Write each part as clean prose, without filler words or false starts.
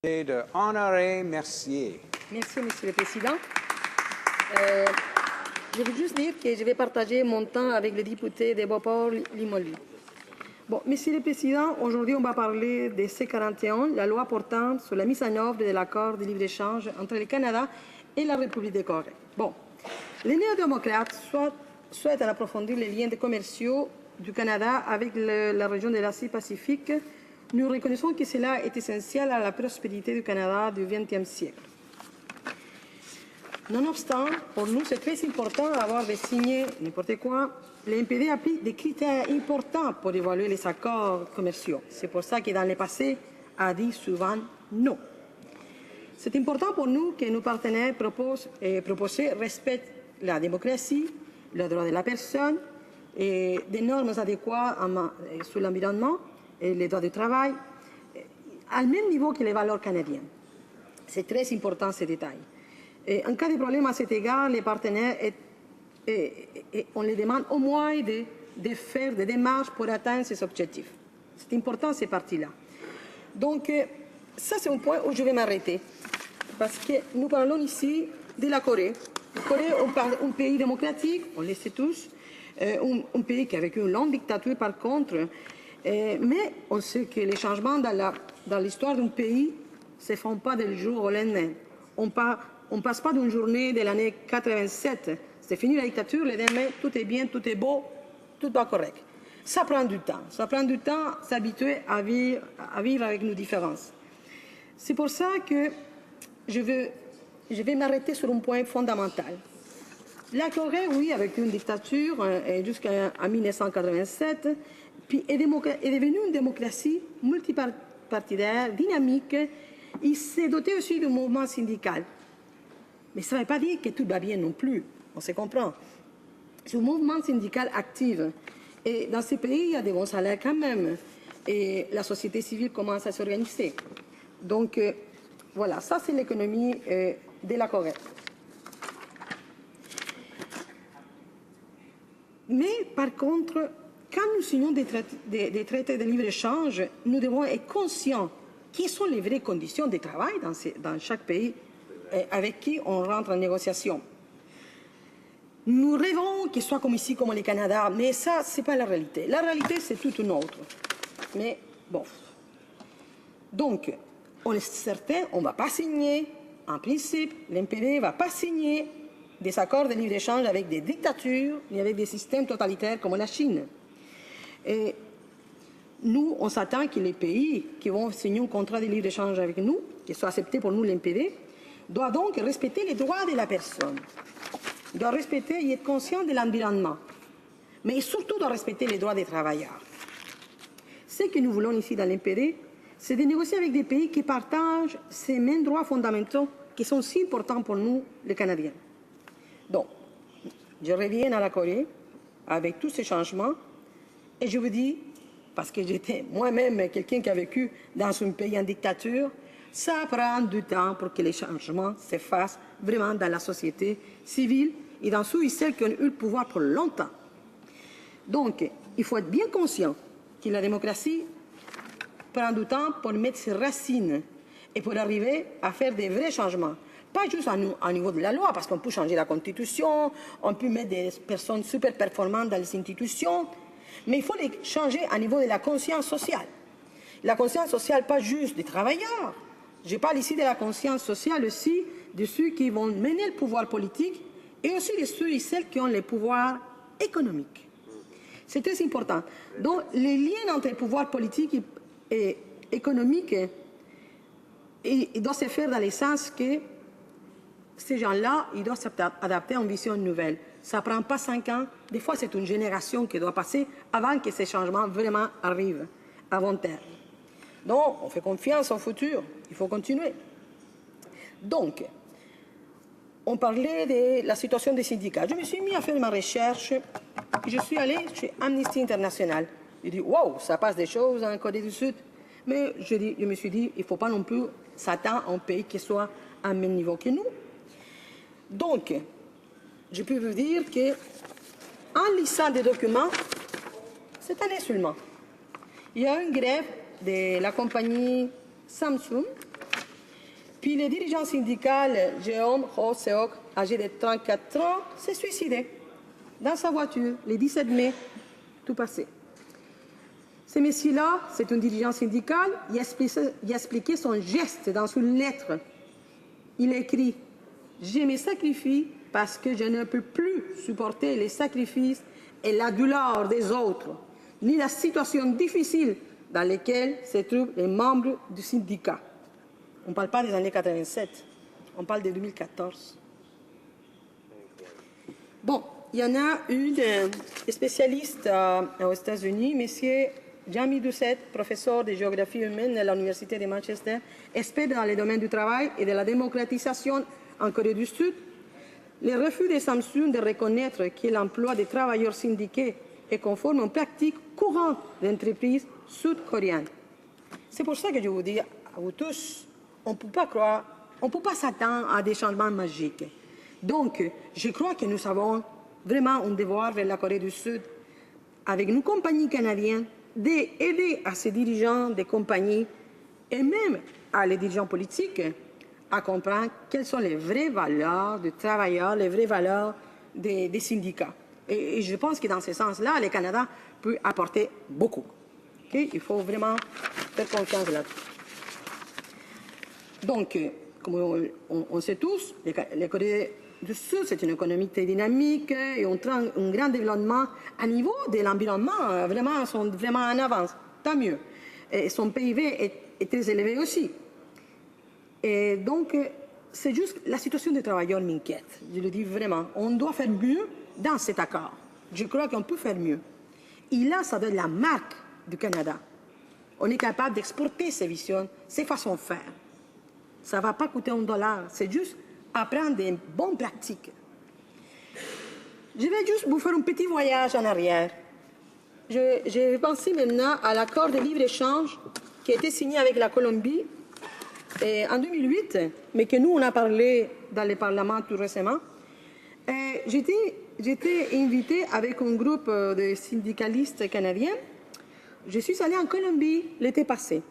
De Honoré Mercier. Merci, Monsieur le Président. Je veux juste dire que je vais partager mon temps avec le député de Beauport Limoilou. Bon, Monsieur le Président, aujourd'hui on va parler de C-41, la loi portant sur la mise en œuvre de l'accord de libre-échange entre le Canada et la République de Corée. Bon, les néo-démocrates souhaitent approfondir les liens commerciaux du Canada avec la région de l'Asie-Pacifique. Nous reconnaissons que cela est essentiel à la prospérité du Canada du XXe siècle. Nonobstant, pour nous, c'est très important d'avoir signé n'importe quoi. L'NPD applique des critères importants pour évaluer les accords commerciaux. C'est pour ça que dans le passé, a dit souvent non. C'est important pour nous que nos partenaires proposés respectent la démocratie, le droit de la personne et des normes adéquates sur l'environnement et les droits du travail, au même niveau que les valeurs canadiennes. C'est très important ce détail. Et en cas de problème à cet égard, les partenaires, on les demande au moins de faire des démarches pour atteindre ces objectifs. C'est important ces parties-là. Donc, ça c'est un point où je vais m'arrêter. Parce que nous parlons ici de la Corée. La Corée, on parle d'un pays démocratique, on le sait tous, un pays qui a vécu une longue dictature par contre. Mais on sait que les changements dans l'histoire d'un pays ne se font pas du jour au lendemain. On ne passe pas d'une journée de l'année 87. C'est fini la dictature, le lendemain, tout est bien, tout est beau, tout va correct. Ça prend du temps. Ça prend du temps s'habituer à vivre avec nos différences. C'est pour ça que je vais m'arrêter sur un point fondamental. La Corée, oui, avec une dictature jusqu'en 1987, puis est devenue une démocratie multipartidaire, dynamique. Il s'est doté aussi d'un mouvement syndical. Mais ça ne veut pas dire que tout va bien non plus, on se comprend. C'est un mouvement syndical actif. Et dans ces pays, il y a des bons salaires quand même. Et la société civile commence à s'organiser. Donc, voilà, ça c'est l'économie de la Corée. Mais par contre, quand nous signons des traités de libre-échange, nous devons être conscients quelles sont les vraies conditions de travail dans chaque pays avec qui on rentre en négociation. Nous rêvons qu'il soit comme ici, comme le Canada, mais ça, ce n'est pas la réalité. La réalité, c'est tout une autre. Mais bon. Donc, on est certain, on ne va pas signer, en principe, l'NPD ne va pas signer des accords de libre-échange avec des dictatures, ni avec des systèmes totalitaires comme la Chine. Et nous, on s'attend que les pays qui vont signer un contrat de libre-échange avec nous, qui soit accepté pour nous l'NPD, doivent donc respecter les droits de la personne, doivent respecter et être conscient de l'environnement, mais surtout doivent respecter les droits des travailleurs. Ce que nous voulons ici dans l'NPD, c'est de négocier avec des pays qui partagent ces mêmes droits fondamentaux qui sont si importants pour nous, les Canadiens. Donc, je reviens à la Corée avec tous ces changements. Et je vous dis, parce que j'étais moi-même quelqu'un qui a vécu dans un pays en dictature, ça prend du temps pour que les changements se fassent vraiment dans la société civile et dans ceux et celles qui ont eu le pouvoir pour longtemps. Donc, il faut être bien conscient que la démocratie prend du temps pour mettre ses racines et pour arriver à faire des vrais changements. Pas juste au niveau de la loi, parce qu'on peut changer la Constitution, on peut mettre des personnes super performantes dans les institutions, mais il faut les changer au niveau de la conscience sociale. La conscience sociale, pas juste des travailleurs. Je parle ici de la conscience sociale aussi de ceux qui vont mener le pouvoir politique et aussi de ceux et celles qui ont le pouvoir économique. C'est très important. Donc, les liens entre le pouvoir politique et économique, ils doivent se faire dans le sens que ces gens-là, ils doivent s'adapter à une vision nouvelle. Ça ne prend pas 5 ans. Des fois, c'est une génération qui doit passer avant que ces changements vraiment arrivent à long terme. Donc, on fait confiance au futur. Il faut continuer. Donc, on parlait de la situation des syndicats. Je me suis mis à faire ma recherche. Je suis allé chez Amnesty International. J'ai dit, wow, ça passe des choses en Corée du Sud. Mais je me suis dit, il ne faut pas non plus s'attendre à un pays qui soit à même niveau que nous. Donc, je peux vous dire qu'en lisant des documents, cette année seulement, il y a une grève de la compagnie Samsung Puis le dirigeant syndical Jérôme Ho-seok, âgé de 34 ans, s'est suicidé dans sa voiture le 17 mai, tout passé. Ce monsieur-là, c'est un dirigeant syndical, il a expliqué son geste dans une lettre. Il écrit « Je me sacrifie parce que je ne peux plus supporter les sacrifices et la douleur des autres, ni la situation difficile dans laquelle se trouvent les membres du syndicat. » On ne parle pas des années 87, on parle de 2014. Bon, il y en a une spécialiste aux États-Unis, M. Jamie Doucet, professeur de géographie humaine à l'Université de Manchester, expert dans les domaines du travail et de la démocratisation en Corée du Sud. Le refus de Samsung de reconnaître que l'emploi des travailleurs syndiqués est conforme aux pratiques courantes d'entreprises sud-coréennes. C'est pour ça que je vous dis à vous tous, on ne peut pas croire, on ne peut pas s'attendre à des changements magiques. Donc, je crois que nous avons vraiment un devoir vers la Corée du Sud, avec nos compagnies canadiennes, d'aider à ces dirigeants des compagnies et même à les dirigeants politiques à comprendre quelles sont les vraies valeurs des travailleurs, les vraies valeurs des syndicats. Et je pense que dans ce sens-là, le Canada peut apporter beaucoup. Okay? Il faut vraiment faire confiance là-dessus. Donc, comme on sait tous, la Corée du Sud, c'est une économie très dynamique et un grand développement à niveau de l'environnement. Vraiment, ils sont vraiment en avance. Tant mieux. Et son PIB est très élevé aussi. Et donc, c'est juste la situation des travailleurs m'inquiète. Je le dis vraiment. On doit faire mieux dans cet accord. Je crois qu'on peut faire mieux. Et là, ça doit être la marque du Canada. On est capable d'exporter ces visions, ces façons de faire. Ça ne va pas coûter $1. C'est juste apprendre des bonnes pratiques. Je vais juste vous faire un petit voyage en arrière. Je vais penser maintenant à l'accord de libre-échange qui a été signé avec la Colombie en 2008, mais que nous, on a parlé dans le Parlement tout récemment. J'étais invitée avec un groupe de syndicalistes canadiens. Je suis allée en Colombie l'été passé.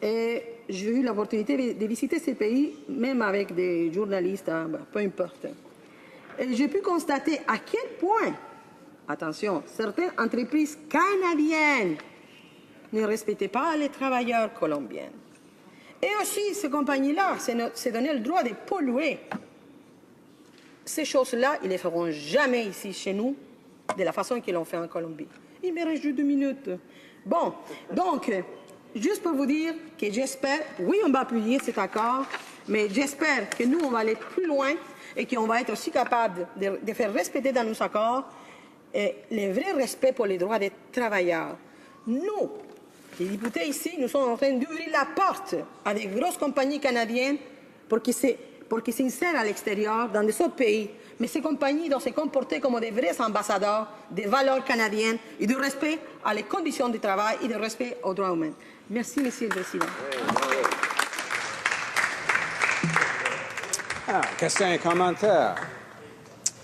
Et j'ai eu l'opportunité de visiter ces pays, même avec des journalistes, peu importe. Et j'ai pu constater à quel point, attention, certaines entreprises canadiennes ne respectaient pas les travailleurs colombiens. Et aussi, ces compagnies-là se donnaient le droit de polluer. Ces choses-là, ils ne les feront jamais ici, chez nous, de la façon qu'ils l'ont fait en Colombie. Il me reste juste 2 minutes. Bon, donc, juste pour vous dire que j'espère, oui, on va appuyer cet accord, mais j'espère que nous, on va aller plus loin et qu'on va être aussi capable de faire respecter dans nos accords le vrai respect pour les droits des travailleurs. Nous, les députés ici, nous sommes en train d'ouvrir la porte à des grosses compagnies canadiennes pour qu'ils s'insèrent à l'extérieur, dans des autres pays. Mais ces compagnies doivent se comporter comme des vrais ambassadeurs des valeurs canadiennes et du respect à les conditions de travail et du respect aux droits humains. Merci, Monsieur le Président. Questions et commentaires.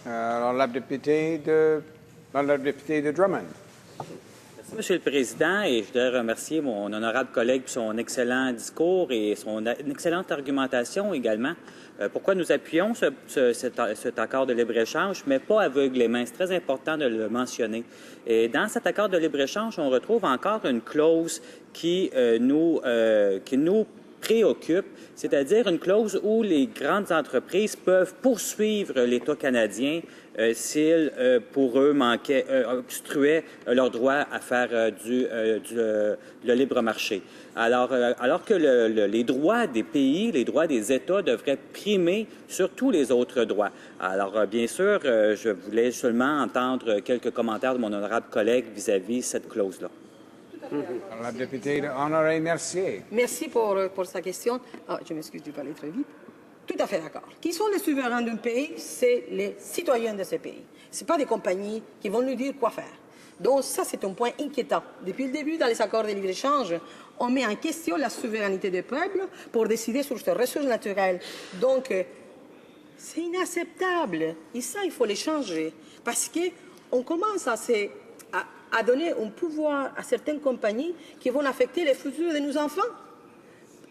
L'honorable député de Drummond. Merci, Monsieur le Président, et je voudrais remercier mon honorable collègue pour son excellent discours et son excellente argumentation également. Pourquoi nous appuyons cet accord de libre-échange, mais pas aveuglément. C'est très important de le mentionner. Et dans cet accord de libre-échange, on retrouve encore une clause qui nous préoccupe, c'est-à-dire une clause où les grandes entreprises peuvent poursuivre l'État canadien s'il, pour eux, obstruait leur droit à faire le libre marché. Alors que les droits des pays, les droits des États devraient primer sur tous les autres droits. Alors, bien sûr, je voulais seulement entendre quelques commentaires de mon honorable collègue vis-à-vis cette clause-là. La députée Honoré Mercier. Merci pour sa question. Je m'excuse de parler très vite. Tout à fait d'accord. Qui sont les souverains d'un pays? C'est les citoyens de ce pays. Ce pas des compagnies qui vont nous dire quoi faire. Donc ça, c'est un point inquiétant. Depuis le début, dans les accords de libre-échange, on met en question la souveraineté des peuples pour décider sur ces ressources naturelles. Donc, c'est inacceptable. Et ça, il faut les changer. Parce qu'on commence à donner un pouvoir à certaines compagnies qui vont affecter les futurs de nos enfants.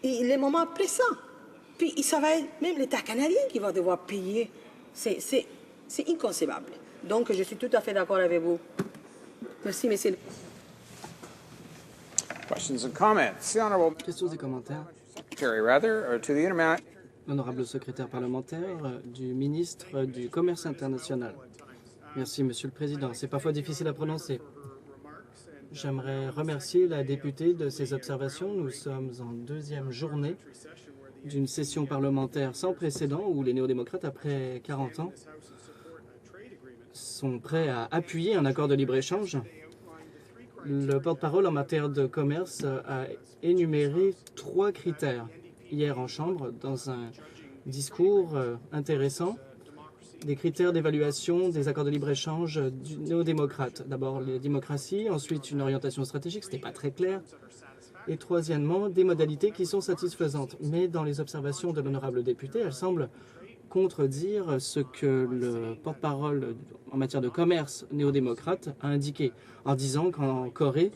Et les moments pressants. Puis ça va être même l'État canadien qui va devoir payer. C'est inconcevable. Donc je suis tout à fait d'accord avec vous. Merci, Monsieur le Président. Questions and comments? The Honourable Questions et commentaires. Secretary, rather, to the Internet. L'honorable secrétaire parlementaire du ministre du Commerce international. Merci, Monsieur le Président. C'est parfois difficile à prononcer. J'aimerais remercier la députée de ses observations. Nous sommes en deuxième journée d'une session parlementaire sans précédent où les néo-démocrates, après 40 ans, sont prêts à appuyer un accord de libre-échange. Le porte-parole en matière de commerce a énuméré 3 critères hier en Chambre dans un discours intéressant, des critères d'évaluation des accords de libre-échange du néo-démocrate. D'abord, la démocratie, ensuite une orientation stratégique, ce n'était pas très clair, et troisièmement, des modalités qui sont satisfaisantes. Mais dans les observations de l'honorable député, elles semblent contredire ce que le porte-parole en matière de commerce néo-démocrate a indiqué, en disant qu'en Corée,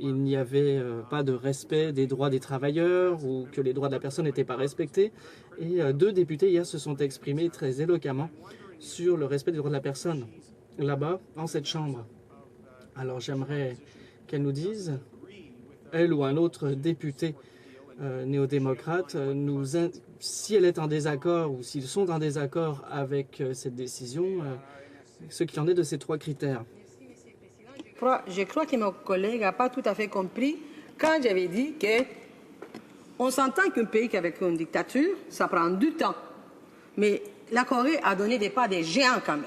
il n'y avait pas de respect des droits des travailleurs ou que les droits de la personne n'étaient pas respectés. Et 2 députés hier se sont exprimés très éloquemment sur le respect des droits de la personne, là-bas, dans cette Chambre. Alors j'aimerais qu'elle nous dise, elle ou un autre député néo-démocrate, si elle est en désaccord ou s'ils sont en désaccord avec cette décision, ce qu'il en est de ces 3 critères. Je crois que mon collègue n'a pas tout à fait compris quand j'avais dit qu'on s'entend qu'un pays avec une dictature, ça prend du temps. Mais la Corée a donné des pas des géants quand même.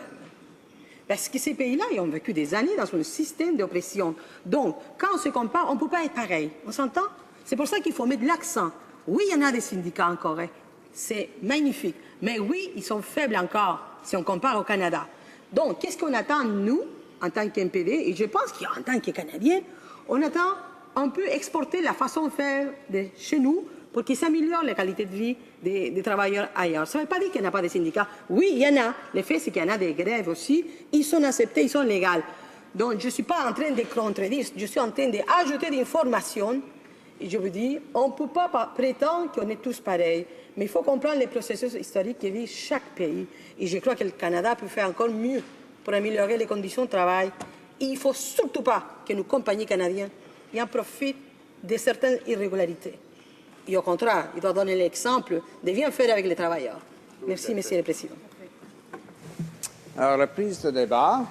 Parce que ces pays-là, ils ont vécu des années dans un système d'oppression. Donc, quand on se compare, on ne peut pas être pareil. On s'entend? C'est pour ça qu'il faut mettre l'accent. Oui, il y en a des syndicats en Corée. C'est magnifique. Mais oui, ils sont faibles encore si on compare au Canada. Donc, qu'est-ce qu'on attend, nous, en tant qu'MPD, et je pense qu'en tant que Canadiens, on attend un peu exporter la façon de faire de chez nous pour qu'ils s'améliorent la qualité de vie des travailleurs ailleurs. Ça ne veut pas dire qu'il n'y en a pas de syndicats. Oui, il y en a. Le fait, c'est qu'il y en a des grèves aussi. Ils sont acceptés, ils sont légaux. Donc, je ne suis pas en train de contredire, je suis en train d'ajouter des informations. Et je vous dis, on ne peut pas prétendre qu'on est tous pareils. Mais il faut comprendre les processus historiques que vit chaque pays. Et je crois que le Canada peut faire encore mieux pour améliorer les conditions de travail. Et il ne faut surtout pas que nos compagnies canadiennes en profitent de certaines irrégularités. Et au contraire, il doit donner l'exemple de bien faire avec les travailleurs. Merci, Monsieur le Président. Alors, reprise de débat.